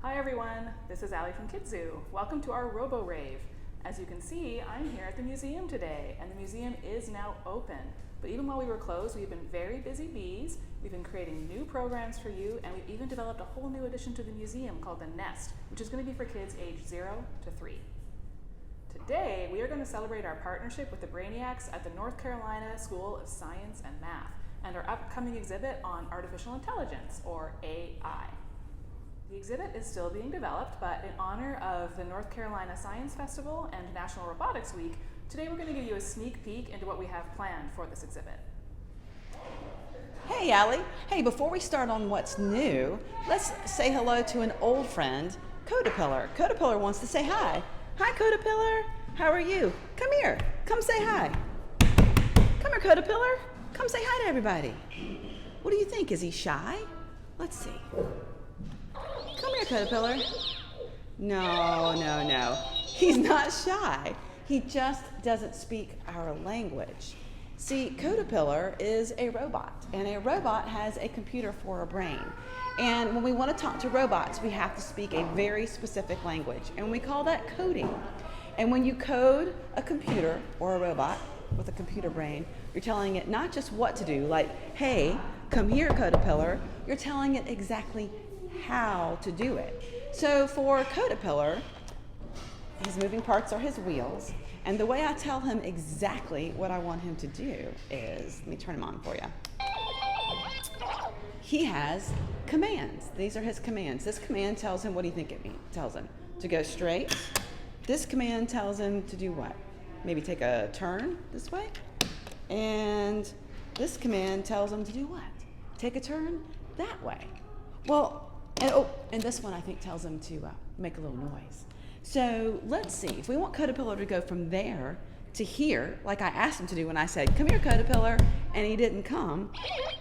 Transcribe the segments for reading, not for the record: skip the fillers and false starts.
Hi everyone, this is Allie from KidZoo. Welcome to our Robo-Rave. As you can see, I'm here at the museum today, and the museum is now open. But even while we were closed, we've been very busy bees. We've been creating new programs for you, and we've even developed a whole new addition to the museum called the Nest, which is going to be for kids aged 0 to 3. Today, we are going to celebrate our partnership with the Brainiacs at the North Carolina School of Science and Math, and our upcoming exhibit on artificial intelligence, or AI. The exhibit is still being developed, but in honor of the North Carolina Science Festival and National Robotics Week, today we're going to give you a sneak peek into what we have planned for this exhibit. Hey, Allie. Hey, before we start on what's new, let's say hello to an old friend, Codapillar. Codapillar wants to say hi. Hi, Codapillar. How are you? Come here. Come say hi. Come here, Codapillar. Come say hi to everybody. What do you think? Is he shy? Let's see. Come here, Codapillar. No. He's not shy. He just doesn't speak our language. See, Codapillar is a robot, and a robot has a computer for a brain. And when we want to talk to robots, we have to speak a very specific language, and we call that coding. And when you code a computer or a robot with a computer brain, you're telling it not just what to do, like, hey, come here, Codapillar. You're telling it exactly how to do it. So for Codapillar, his moving parts are his wheels, and the way I tell him exactly what I want him to do is, let me turn him on for you. He has commands. These are his commands. This command tells him what do you think it means? Tells him to go straight. This command tells him to do what? Maybe take a turn this way. And this command tells him to do what? Take a turn that way. Well, and this one I think tells him to make a little noise. So let's see, if we want Codapillar to go from there to here, like I asked him to do when I said, come here, Codapillar, and he didn't come,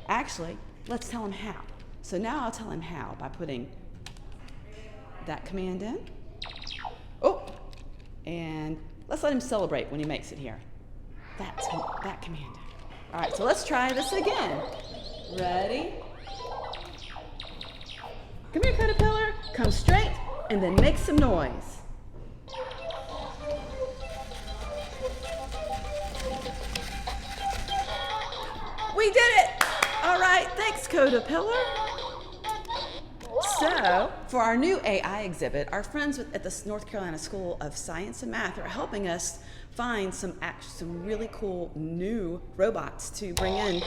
actually, let's tell him how. So now I'll tell him how by putting that command in. Oh, and let's let him celebrate when he makes it here. That command. All right, so let's try this again. Ready? Come here, Codapillar. Come straight, and then make some noise. We did it! All right, thanks, Codapillar. So, for our new AI exhibit, our friends at the North Carolina School of Science and Math are helping us find some really cool new robots to bring in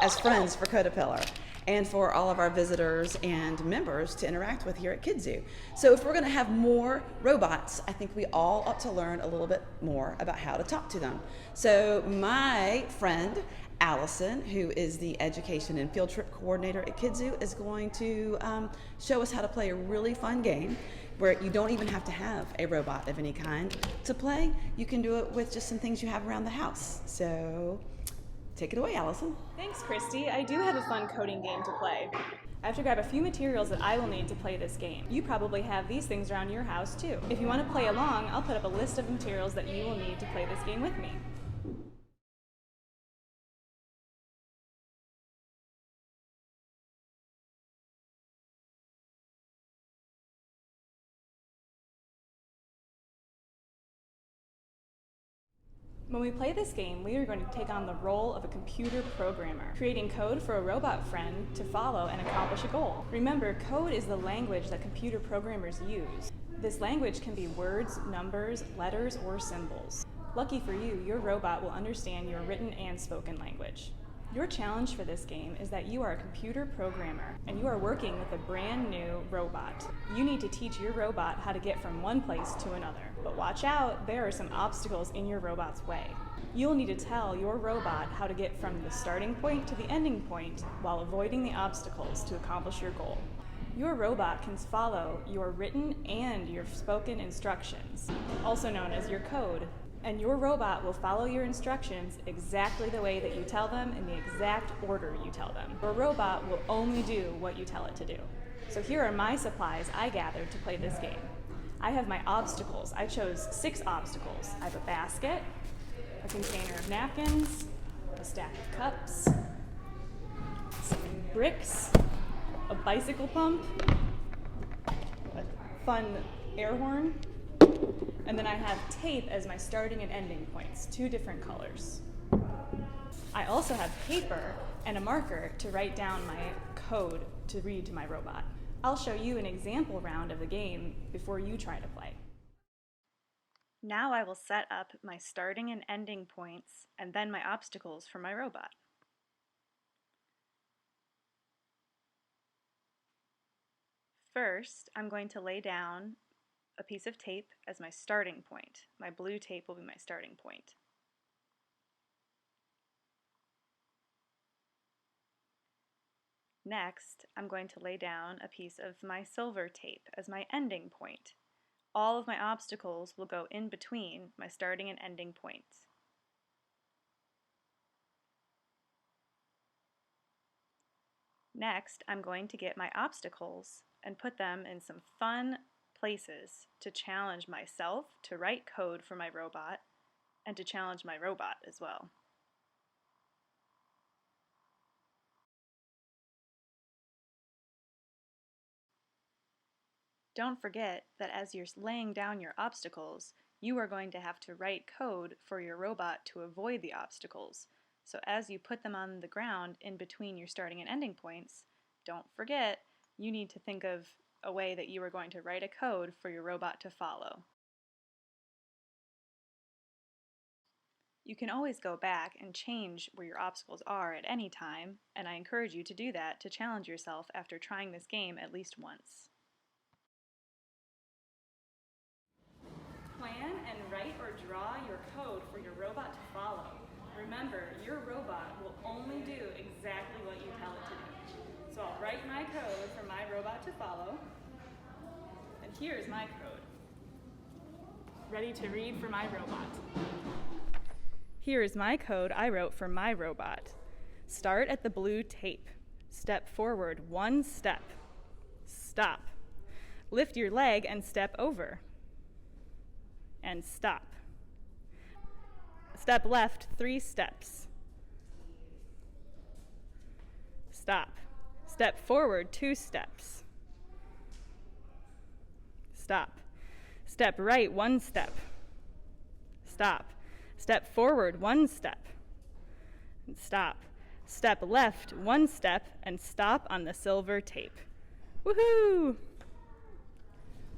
as friends for Codapillar, and for all of our visitors and members to interact with here at KidZoo. So if we're going to have more robots, I think we all ought to learn a little bit more about how to talk to them. So my friend, Allison, who is the Education and Field Trip Coordinator at KidZoo, is going to show us how to play a really fun game where you don't even have to have a robot of any kind to play. You can do it with just some things you have around the house. So take it away, Allison. Thanks, Christy. I do have a fun coding game to play. I have to grab a few materials that I will need to play this game. You probably have these things around your house too. If you want to play along, I'll put up a list of materials that you will need to play this game with me. When we play this game, we are going to take on the role of a computer programmer, creating code for a robot friend to follow and accomplish a goal. Remember, code is the language that computer programmers use. This language can be words, numbers, letters, or symbols. Lucky for you, your robot will understand your written and spoken language. Your challenge for this game is that you are a computer programmer and you are working with a brand new robot. You need to teach your robot how to get from one place to another. But watch out, there are some obstacles in your robot's way. You'll need to tell your robot how to get from the starting point to the ending point while avoiding the obstacles to accomplish your goal. Your robot can follow your written and your spoken instructions, also known as your code. And your robot will follow your instructions exactly the way that you tell them in the exact order you tell them. Your robot will only do what you tell it to do. So here are my supplies I gathered to play this game. I have my obstacles. I chose 6 obstacles. I have a basket, a container of napkins, a stack of cups, some bricks, a bicycle pump, fun air horn. And then I have tape as my starting and ending points, 2 different colors. I also have paper and a marker to write down my code to read to my robot. I'll show you an example round of the game before you try to play. Now I will set up my starting and ending points and then my obstacles for my robot. First, I'm going to lay down a piece of tape as my starting point. My blue tape will be my starting point. Next, I'm going to lay down a piece of my silver tape as my ending point. All of my obstacles will go in between my starting and ending points. Next, I'm going to get my obstacles and put them in some fun places to challenge myself to write code for my robot and to challenge my robot as well. Don't forget that as you're laying down your obstacles, you are going to have to write code for your robot to avoid the obstacles. So as you put them on the ground in between your starting and ending points, don't forget you need to think of a way that you are going to write a code for your robot to follow. You can always go back and change where your obstacles are at any time, and I encourage you to do that to challenge yourself after trying this game at least once. Plan and write or draw your code for your robot to follow. Remember, your robot will only do exactly what you tell it to do. So I'll write my code for my robot to follow, and here's my code. Ready to read for my robot. Here is my code I wrote for my robot. Start at the blue tape. Step forward 1 step. Stop. Lift your leg and step over. And stop. Step left 3 steps. Stop. Step forward 2 steps. Stop. Step right 1 step. Stop. Step forward 1 step. And stop. Step left 1 step and stop on the silver tape. Woohoo!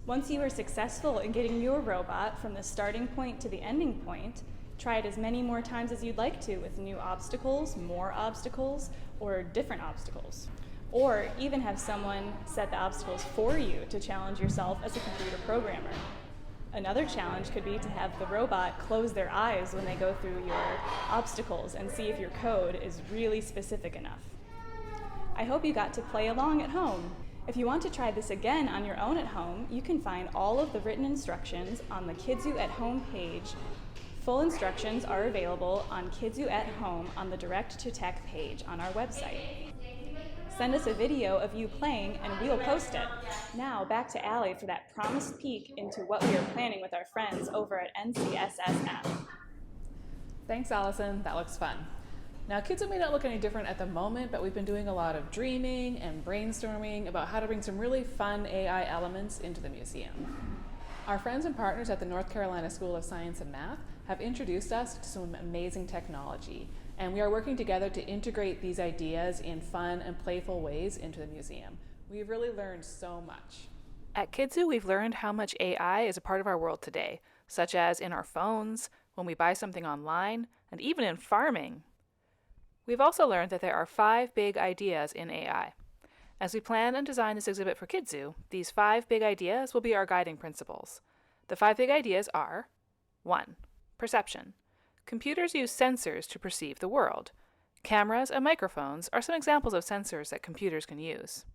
Once you are successful in getting your robot from the starting point to the ending point, try it as many more times as you'd like to with new obstacles, more obstacles, or different obstacles. Or even have someone set the obstacles for you to challenge yourself as a computer programmer. Another challenge could be to have the robot close their eyes when they go through your obstacles and see if your code is really specific enough. I hope you got to play along at home. If you want to try this again on your own at home, you can find all of the written instructions on the Kidzu at Home page. Full instructions are available on Kidzu at Home on the Direct to Tech page on our website. Send us a video of you playing and we'll post it. Now back to Allie for that promised peek into what we are planning with our friends over at NCSSF. Thanks, Allison. That looks fun. Now, Kidzu may not look any different at the moment, but we've been doing a lot of dreaming and brainstorming about how to bring some really fun AI elements into the museum. Our friends and partners at the North Carolina School of Science and Math have introduced us to some amazing technology, and we are working together to integrate these ideas in fun and playful ways into the museum. We've really learned so much. At Kidzu, we've learned how much AI is a part of our world today, such as in our phones, when we buy something online, and even in farming. We've also learned that there are 5 big ideas in AI. As we plan and design this exhibit for Kidzu, these 5 big ideas will be our guiding principles. The 5 big ideas are: 1. Perception. Computers use sensors to perceive the world. Cameras and microphones are some examples of sensors that computers can use.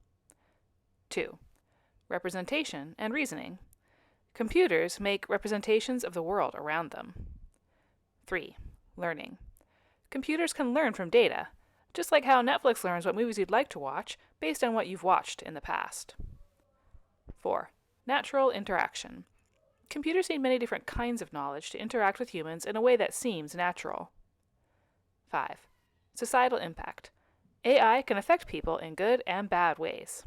2. Representation and reasoning. Computers make representations of the world around them. 3. Learning. Computers can learn from data, just like how Netflix learns what movies you'd like to watch based on what you've watched in the past. 4. Natural interaction. Computers need many different kinds of knowledge to interact with humans in a way that seems natural. 5. Societal impact. AI can affect people in good and bad ways.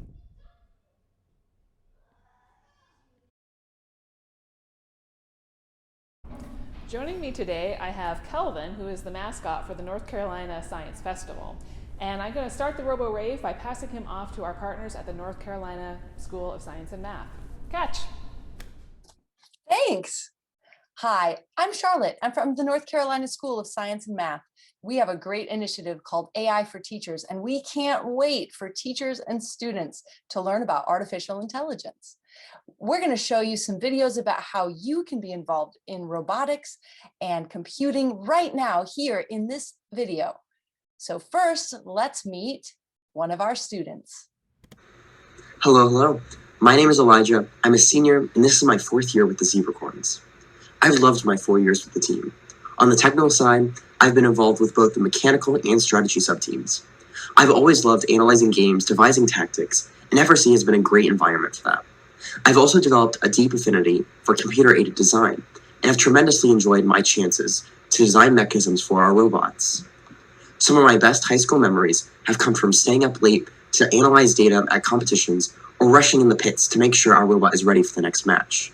Joining me today, I have Kelvin, who is the mascot for the North Carolina Science Festival. And I'm going to start the Robo Rave by passing him off to our partners at the North Carolina School of Science and Math. Catch. Thanks. Hi, I'm Charlotte. I'm from the North Carolina School of Science and Math. We have a great initiative called AI for Teachers, and we can't wait for teachers and students to learn about artificial intelligence. We're going to show you some videos about how you can be involved in robotics and computing right now here in this video. So first, let's meet one of our students. Hello. My name is Elijah. I'm a senior, and this is my 4th year with the Zebracorns. I've loved my 4 years with the team. On the technical side, I've been involved with both the mechanical and strategy subteams. I've always loved analyzing games, devising tactics, and FRC has been a great environment for that. I've also developed a deep affinity for computer-aided design, and have tremendously enjoyed my chances to design mechanisms for our robots. Some of my best high school memories have come from staying up late to analyze data at competitions or rushing in the pits to make sure our robot is ready for the next match.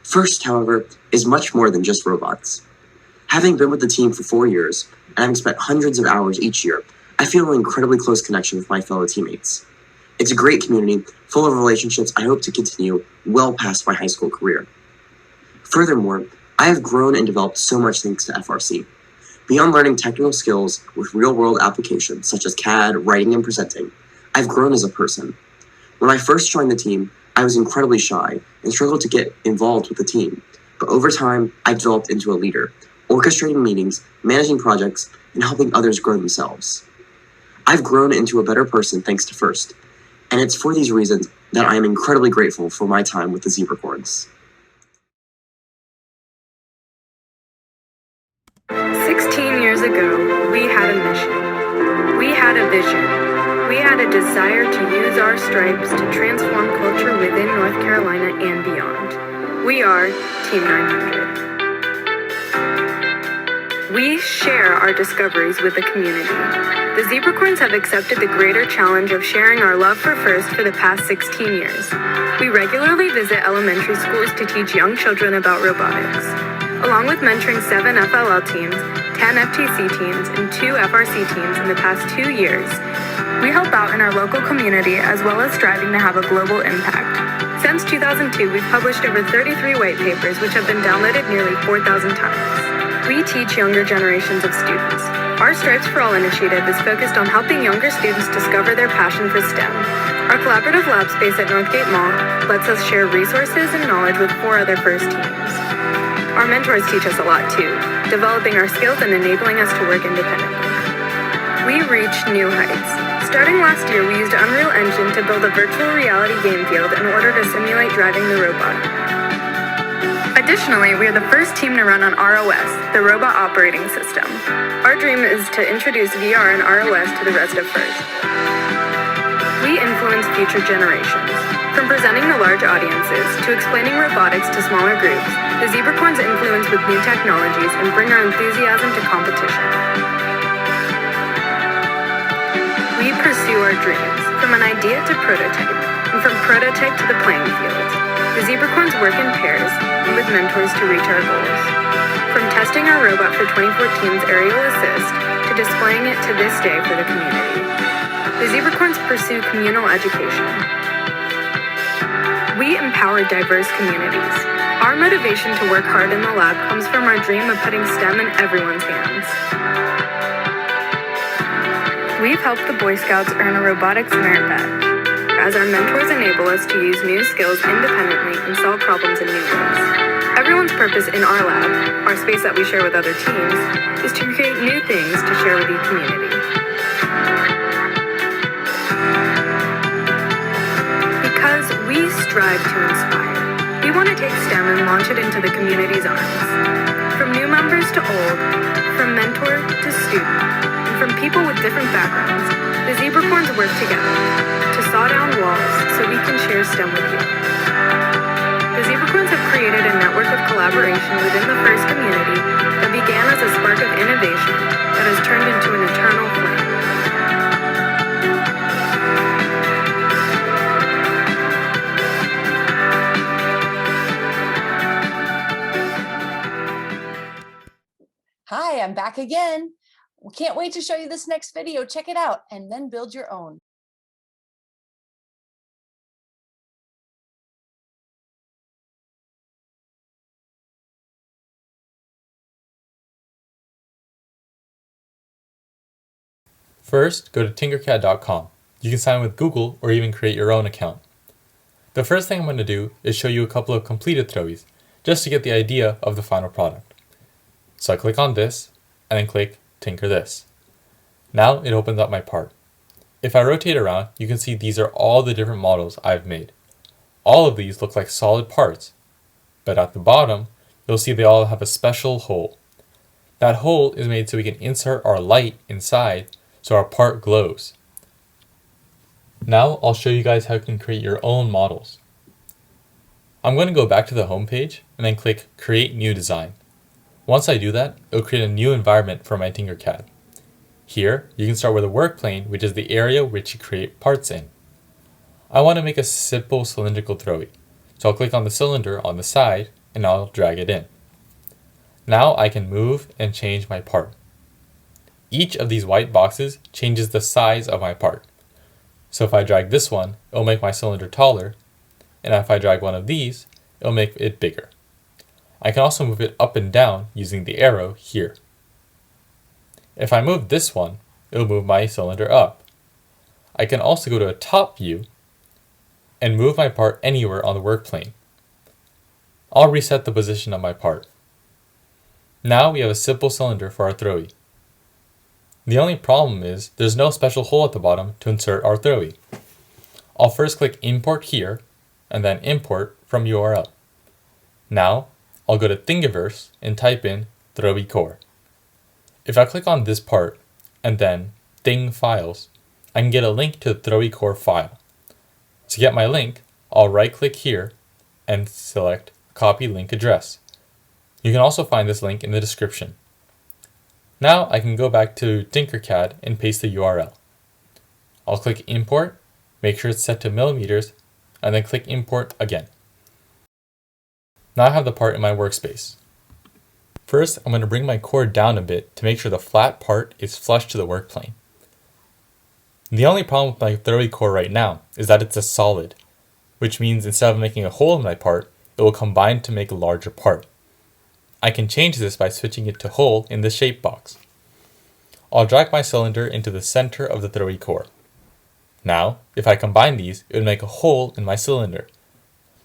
FIRST, however, is much more than just robots. Having been with the team for 4 years, and having spent hundreds of hours each year, I feel an incredibly close connection with my fellow teammates. It's a great community, full of relationships I hope to continue well past my high school career. Furthermore, I have grown and developed so much thanks to FRC. Beyond learning technical skills with real-world applications such as CAD, writing, and presenting, I've grown as a person. When I first joined the team, I was incredibly shy and struggled to get involved with the team, but over time, I've developed into a leader, orchestrating meetings, managing projects, and helping others grow themselves. I've grown into a better person thanks to FIRST, and it's for these reasons that I am incredibly grateful for my time with the Zebracorns. 16 years ago, we had a mission. We had a vision. We had a desire to use our stripes to transform culture within North Carolina and beyond. We are Team 900. We share our discoveries with the community. The Zebracorns have accepted the greater challenge of sharing our love for FIRST for the past 16 years. We regularly visit elementary schools to teach young children about robotics. Along with mentoring 7 FLL teams, 10 FTC teams, and 2 FRC teams in the past 2 years, we help out in our local community as well as striving to have a global impact. Since 2002, we've published over 33 white papers which have been downloaded nearly 4,000 times. We teach younger generations of students. Our Stripes for All initiative is focused on helping younger students discover their passion for STEM. Our collaborative lab space at Northgate Mall lets us share resources and knowledge with 4 other FIRST teams. Our mentors teach us a lot too, developing our skills and enabling us to work independently. We reach new heights. Starting last year, we used Unreal Engine to build a virtual reality game field in order to simulate driving the robot. Additionally, we are the first team to run on ROS, the robot operating system. Our dream is to introduce VR and ROS to the rest of FIRST. We influence future generations. From presenting to large audiences to explaining robotics to smaller groups, the Zebracorns influence with new technologies and bring our enthusiasm to competition. We pursue our dreams, from an idea to prototype, and from prototype to the playing field. The Zebracorns work in pairs and with mentors to reach our goals. From testing our robot for 2014's Aerial Assist to displaying it to this day for the community. The Zebracorns pursue communal education. We empower diverse communities. Our motivation to work hard in the lab comes from our dream of putting STEM in everyone's hands. We've helped the Boy Scouts earn a robotics merit badge, as our mentors enable us to use new skills independently and solve problems in new ways. Everyone's purpose in our lab, our space that we share with other teams, is to create new things to share with the community. Because we strive to inspire, we want to take STEM and launch it into the community's arms. From new members to old, from mentor to student, and from people with different backgrounds, the Zebracorns work together to saw down walls so we can share STEM with you. The Zebracorns have created a network of collaboration within the FIRST community that began as a spark of innovation that has turned into an eternal flame. Hi, I'm back again. Can't wait to show you this next video. Check it out and then build your own. First, go to tinkercad.com. You can sign in with Google or even create your own account. The first thing I'm going to do is show you a couple of completed throwies, just to get the idea of the final product. So I click on this, and then click Tinker This. Now it opens up my part. If I rotate around, you can see these are all the different models I've made. All of these look like solid parts, but at the bottom, you'll see they all have a special hole. That hole is made so we can insert our light inside so our part glows. Now I'll show you guys how you can create your own models. I'm going to go back to the home page and then click Create New Design. Once I do that, it'll create a new environment for my Tinkercad. Here, you can start with a work plane, which is the area which you create parts in. I want to make a simple cylindrical throwy, so I'll click on the cylinder on the side and I'll drag it in. Now I can move and change my part. Each of these white boxes changes the size of my part. So if I drag this one, it'll make my cylinder taller, and if I drag one of these, it'll make it bigger. I can also move it up and down using the arrow here. If I move this one, it'll move my cylinder up. I can also go to a top view and move my part anywhere on the work plane. I'll reset the position of my part. Now we have a simple cylinder for our throwy. The only problem is there's no special hole at the bottom to insert our throwy. I'll first click Import here, and then Import from URL. Now, I'll go to Thingiverse and type in Throwy Core. If I click on this part, and then Thing Files, I can get a link to the Throwy Core file. To get my link, I'll right-click here and select Copy Link Address. You can also find this link in the description. Now I can go back to Tinkercad and paste the URL. I'll click Import, make sure it's set to millimeters, and then click Import again. Now I have the part in my workspace. First, I'm going to bring my core down a bit to make sure the flat part is flush to the work plane. The only problem with my throwy core right now is that it's a solid, which means instead of making a hole in my part, it will combine to make a larger part. I can change this by switching it to hole in the shape box. I'll drag my cylinder into the center of the throwy core. Now, if I combine these, it would make a hole in my cylinder.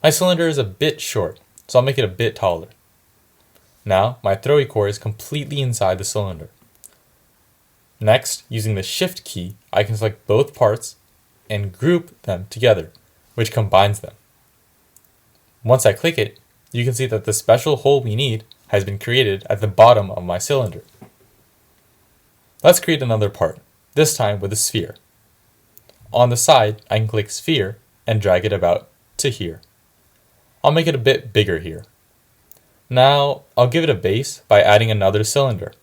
My cylinder is a bit short, so I'll make it a bit taller. Now, my throwy core is completely inside the cylinder. Next, using the Shift key, I can select both parts and group them together, which combines them. Once I click it, you can see that the special hole we need has been created at the bottom of my cylinder. Let's create another part, this time with a sphere. On the side, I can click Sphere and drag it about to here. I'll make it a bit bigger here. Now, I'll give it a base by adding another cylinder.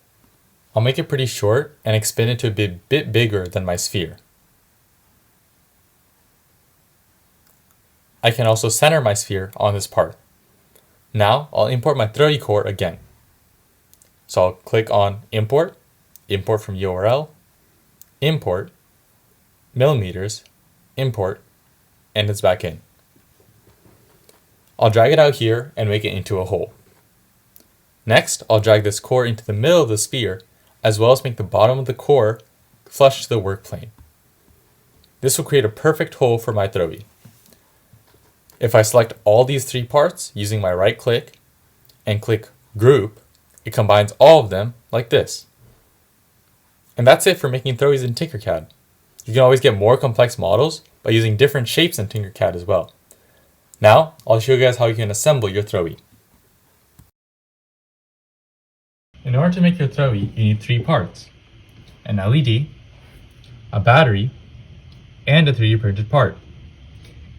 I'll make it pretty short and expand it to be a bit bigger than my sphere. I can also center my sphere on this part. Now I'll import my throwy core again. So I'll click on Import, Import from URL, Import, Millimeters, Import, and it's back in. I'll drag it out here and make it into a hole. Next, I'll drag this core into the middle of the sphere, as well as make the bottom of the core flush to the work plane. This will create a perfect hole for my throwy. If I select all these three parts using my right click and click Group, it combines all of them like this. And that's it for making throwies in Tinkercad. You can always get more complex models by using different shapes in Tinkercad as well. Now, I'll show you guys how you can assemble your throwy. In order to make your throwy, you need three parts: an LED, a battery, and a 3D printed part.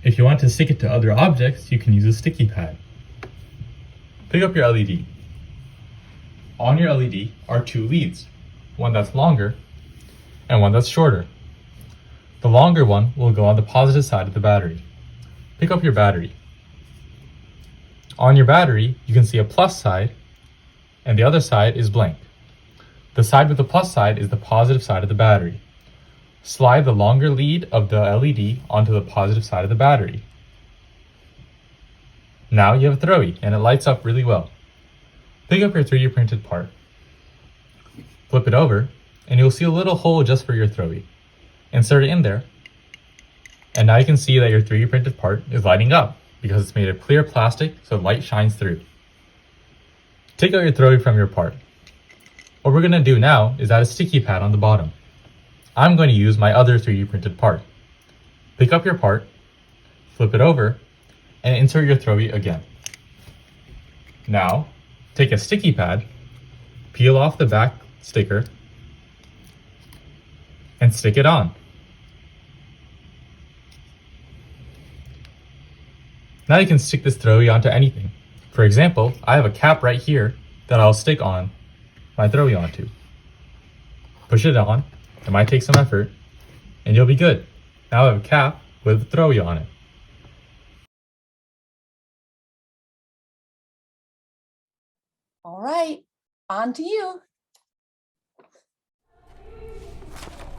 If you want to stick it to other objects, you can use a sticky pad. Pick up your LED. On your LED are two leads, one that's longer and one that's shorter. The longer one will go on the positive side of the battery. Pick up your battery. On your battery, you can see a plus side and the other side is blank. The side with the plus side is the positive side of the battery. Slide the longer lead of the LED onto the positive side of the battery. Now you have a throwy and it lights up really well. Pick up your 3D printed part. Flip it over and you'll see a little hole just for your throwy. Insert it in there. And now you can see that your 3D printed part is lighting up because it's made of clear plastic so light shines through. Take out your throwy from your part. What we're going to do now is add a sticky pad on the bottom. I'm going to use my other 3D printed part. Pick up your part, flip it over, and insert your throwy again. Now, take a sticky pad, peel off the back sticker, and stick it on. Now you can stick this throwy onto anything. For example, I have a cap right here that I'll stick on my throwy onto. Push it on, it might take some effort, and you'll be good. Now I have a cap with a throwy on it. All right, on to you.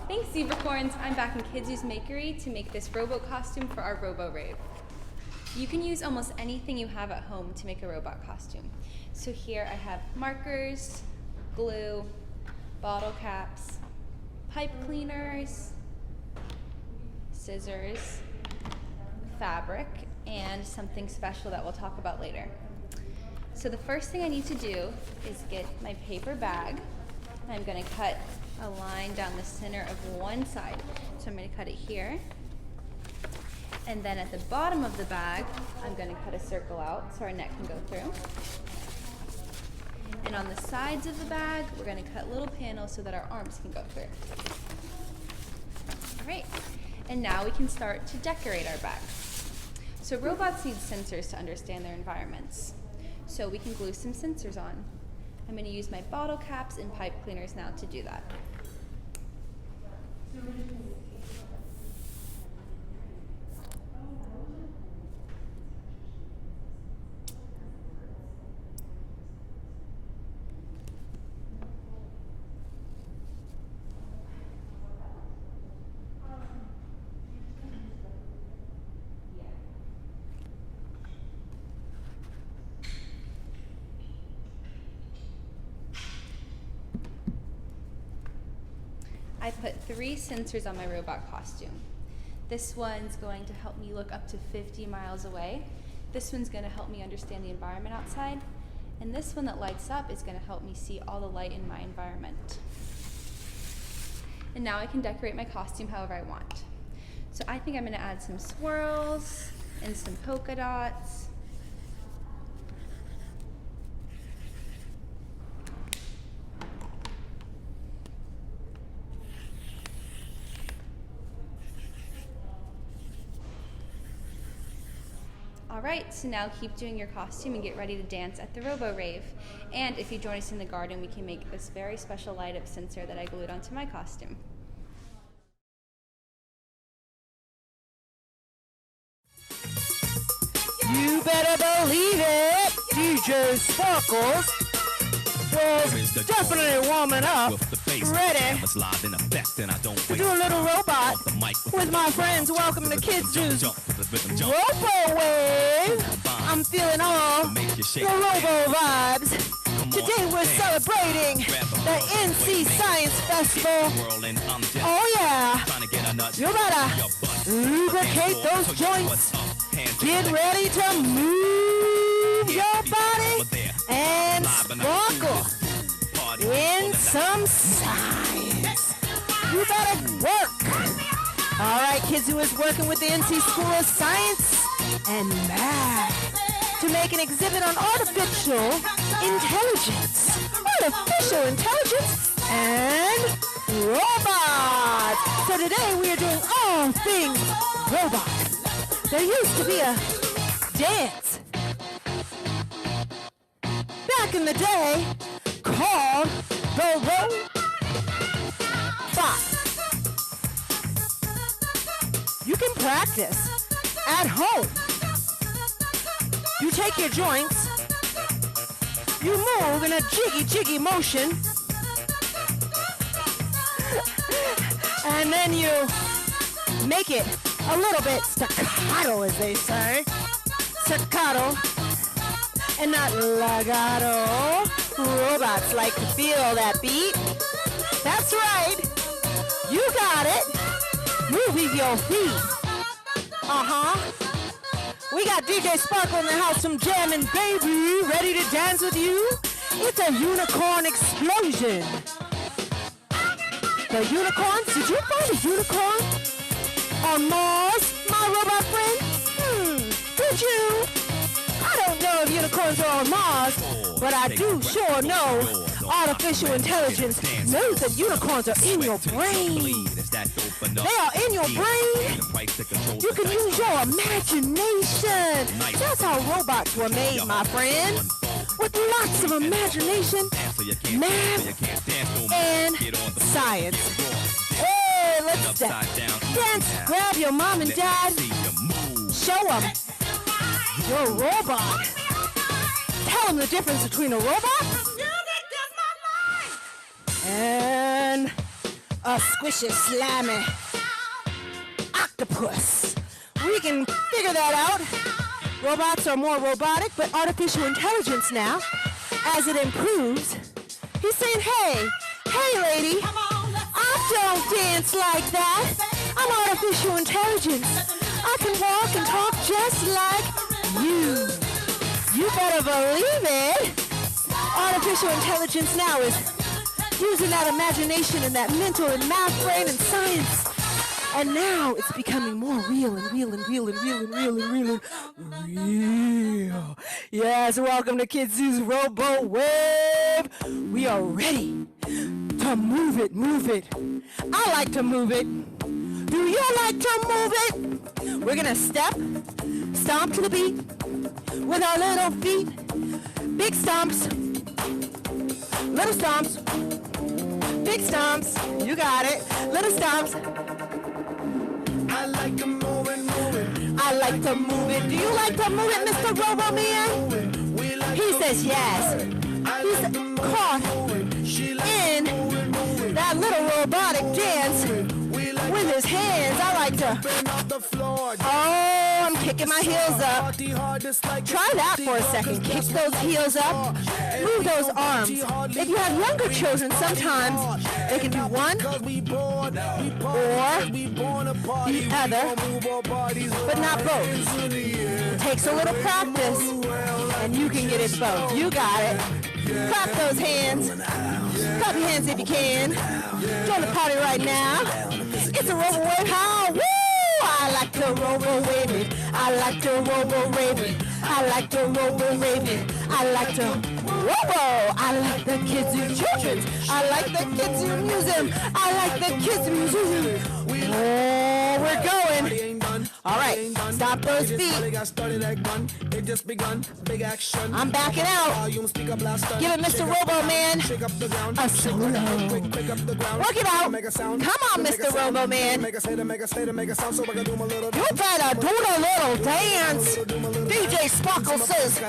Thanks, Zebracorns. I'm back in Kids Use Makery to make this robot costume for our Robo Rave. You can use almost anything you have at home to make a robot costume. So here I have markers, glue, bottle caps, pipe cleaners, scissors, fabric, and something special that we'll talk about later. So the first thing I need to do is get my paper bag. I'm going to cut a line down the center of one side. So I'm going to cut it here. And then at the bottom of the bag, I'm going to cut a circle out so our neck can go through. And on the sides of the bag, we're going to cut little panels so that our arms can go through. All right, and now we can start to decorate our bag. So robots need sensors to understand their environments. So we can glue some sensors on. I'm going to use my bottle caps and pipe cleaners now to do that. I put 3 sensors on my robot costume. This one's going to help me look up to 50 miles away. This one's going to help me understand the environment outside. And this one that lights up is going to help me see all the light in my environment. And now I can decorate my costume however I want. So I think I'm going to add some swirls and some polka dots. Alright, so now keep doing your costume and get ready to dance at the Robo Rave. And if you join us in the garden, we can make this very special light up sensor that I glued onto my costume. You better believe it! DJ Sparkles was definitely warming up, ready to do a little robot with my friends. Welcome to Kids Use Robo Wave. I'm feeling all the Robo vibes. Today we're celebrating the NC Science Festival. Oh yeah, you better lubricate those joints. Get ready to move your body and sparkle in some science. You better work. All right, Kids Who is working with the NC School of Science and Math to make an exhibit on artificial intelligence. Artificial intelligence and robots. So today we are doing all things robots. There used to be a dance back in the day called the Robot. You can practice at home. You take your joints, you move in a jiggy motion, And then you make it a little bit staccato, as they say. Staccato and not legato. Robots like to feel that beat. That's right. You got it. Moving your feet. We got DJ Sparkle in the house from Jammin' Baby, ready to dance with you. It's a unicorn explosion. The unicorns? Did you find a unicorn on Mars, my robot friend? Did you? I don't know if unicorns are on Mars, but I do sure know artificial intelligence knows that unicorns are in your brain. They are in your brain. You can use your imagination. That's how robots were made, my friend. With lots of imagination, math, and science. Hey, let's dance. Grab your mom and dad. Show them your robot. Tell them the difference between a robot and a squishy, slimy octopus. We can figure that out. Robots are more robotic, but artificial intelligence now, as it improves, he's saying, hey lady, I don't dance like that. I'm artificial intelligence. I can walk and talk just like you. You better believe it. Artificial intelligence now is using that imagination and that mental and math brain and science. And now it's becoming more real and real and real and real and real and real and real. Yes, welcome to Kid Zoo's Robo Wave. We are ready to move it, move it. I like to move it. Do you like to move it? We're gonna step, stomp to the beat with our little feet. Big stomps, little stomps, big stomps. You got it. Little stomps. I like to move it, move it. I like to move it. Do you like to move it, Mr. Robo Man? He says yes. He's caught in that little robotic dance with his hands. I like to. Oh, I'm kicking my heels up. Try that for a second. Kick those heels up. Move those arms. If you have younger children, sometimes they can do one or the other, but not both. It takes a little practice, and you can get it both. You got it. Clap those hands. Clap your hands if you can. Join the party right now. It's a Robo Wave. How? Woo! I like to Robo Wave it. I like to Robo Wave it. I like to Robo Wave it. I like to Robo. I like the Kids Zoo Children's. I like the Kids Zoo Museum. I like the Kids Museum. Oh, we're going. All right, stop those feet. I'm backing out. Give it, Mr. Robo Man, a solo. Work it out. Come on, Mr. Robo Man. You better do the little dance. DJ Sparkle says,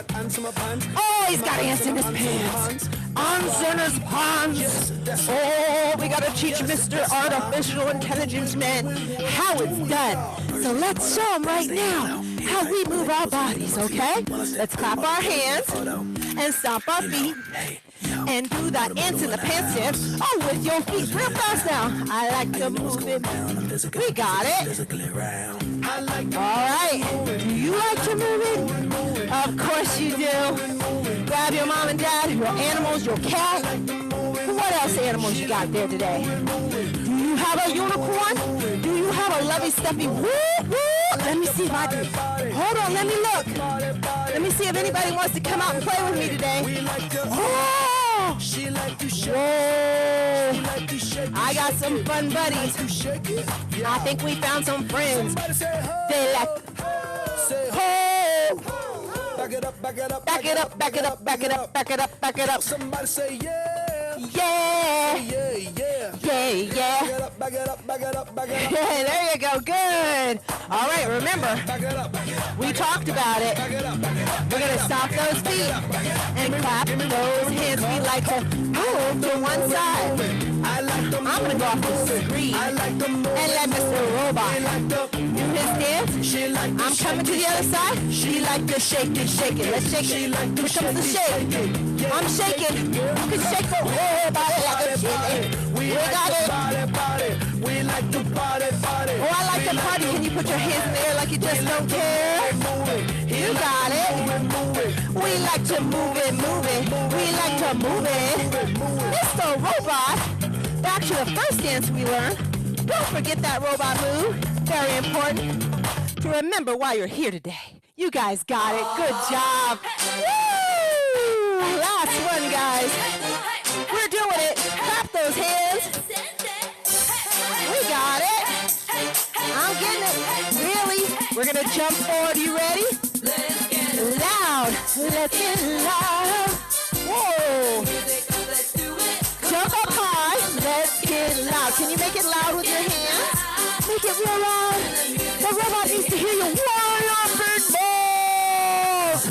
oh, he's got ants in his pants. Ants in his pants. Oh, we gotta teach Mr. Artificial Intelligence Man how it's done. So let's show him right now how we move our bodies, okay? Let's clap our hands and stomp our feet and do that ants in the pants dance. Oh, with your feet real fast now. I like to move it. We got it. All right. Do you like to move it? Of course you do. Grab your mom and dad, your animals, your cat. What else animals you got there today? Do you have a unicorn? Do you have a lovey stuffy woo woo? Let me see if I do. Hold on, let me look. Let me see if anybody wants to come out and play with me today. Oh! Whoa! I got some fun buddies. I think we found some friends. They like. Oh! Back it up, back it up, back it up, back it up, back it up, back it up, back it up. Somebody say yeah. Yeah. Yeah, yeah. Yeah, yeah. Back it up, back it up, back it up, back it up. Yeah, there you go. Good. All right, remember, we talked about it. We're going to stop those feet and clap those hands. We like to move to one side. I like I'm gonna go off the screen and let Mr. Robot do his dance. I'm coming to the other side. She like to shake it. Let's shake it. Here comes the shake. I'm shaking. You can shake the whole body like a chicken. We got it. We like to party. Oh, I like to party. Can you put your hands in the air like you just don't care? You got it. We like to move it. We like to move it. Mr. Robot, back to the first dance we learned. Don't forget that robot move. Very important to remember why you're here today. You guys got it. Good job. Woo! Last one, guys. We're doing it. Clap those hands. We got it. I'm getting it. Really? We're going to jump forward. You ready? Loud. Let's get loud. Whoa. Jump up high. Let's get loud. Can you make it loud with your hands? Make it real loud. The robot needs to hear you. Big balls.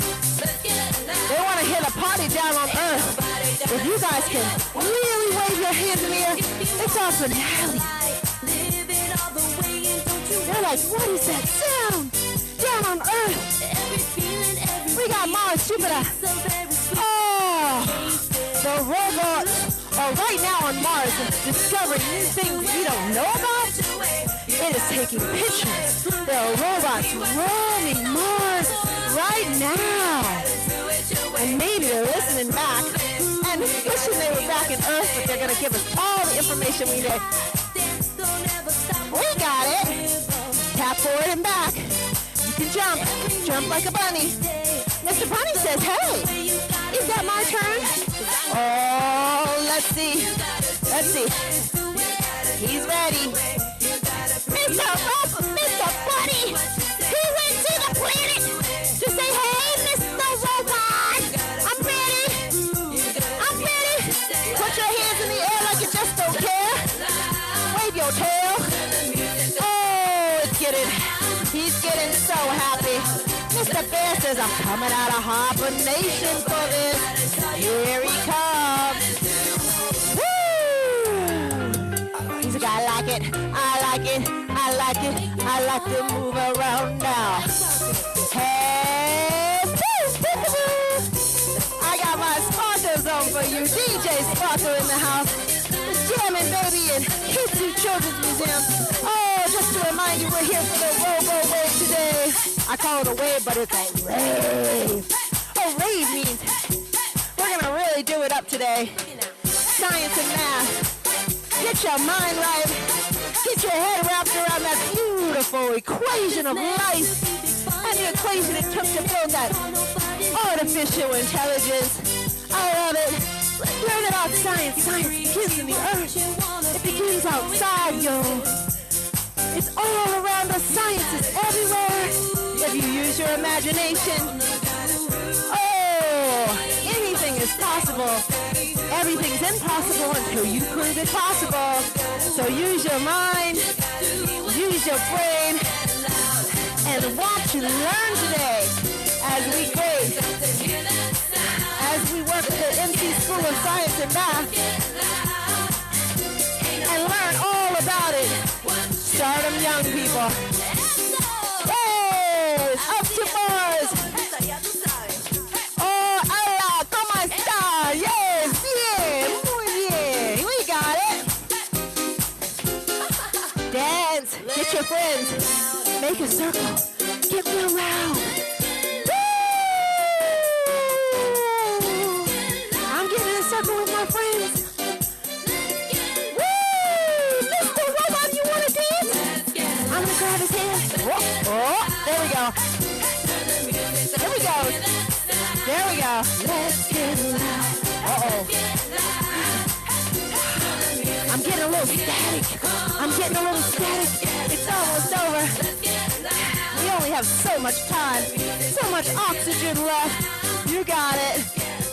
They want to hit a party down on Earth. If you guys can really wave your hands in the air, it's our finale. They're like, what is that sound? Down on Earth. We got Mars, Jupiter. Oh, the robots are right now on Mars discovering new things we don't know about. It is taking pictures. There are robots roaming Mars right now. And maybe they're listening back and wishing they were back in Earth, but they're going to give us all the information we need. We got it. Tap forward and back. You can jump like a bunny. Mr. Bunny says, hey, is that my turn? Oh, let's see. He's ready. Mr. Bunny, he went to the planet to say, hey, Mr. Robot, I'm ready. Put your hands in the air like you just don't care. Wave your tail. Oh, he's getting so happy. Mr. Bear says, I'm coming out of hibernation for this. Here he comes. Woo! He's like, I like it. I like to move around now. Hey, I got my sponsors on for you. DJ Sparkle in the house. The Jammin' Baby and Kids Zoo Children's Museum. Oh, just to remind you, we're here for the Robo Wave today. I call it a wave, but it's a rave. A rave means we're going to really do it up today. Science and math. Get your mind right. Get your head wrapped around that beautiful equation of life and the equation it took to build that artificial intelligence. I love it. Learn about science. Science begins in the earth. It begins outside, yo. It's all around us. Science is everywhere. If you use your imagination, anything is possible. Everything's impossible until you prove it possible. So use your mind, use your brain, and watch and learn today as we grade, as we work at the MC School of Science and Math, and learn all about it. Start them young, people. Yes, up to Mars. Oh, hola, ¿cómo está? Yes, bien, muy bien. We got it. Dance, get your friends. Make a circle. Get real loud. Woo! I'm getting in a circle with my friends. Woo! Mr. Robot, you want to dance? I'm going to grab his hand. Oh, there we go. Here we go. There we go. Let's get loud. Uh-oh. I'm getting a little static. It's almost over. We only have so much time, so much oxygen left. You got it.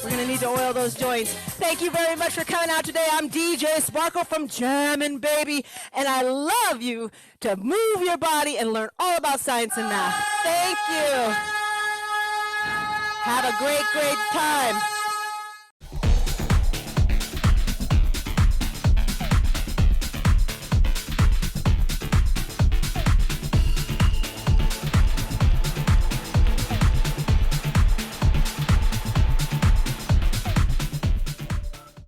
We're going to need to oil those joints. Thank you very much for coming out today. I'm DJ Sparkle from Jammin' Baby, and I love you to move your body and learn all about science and math. Thank you. Have a great, great time.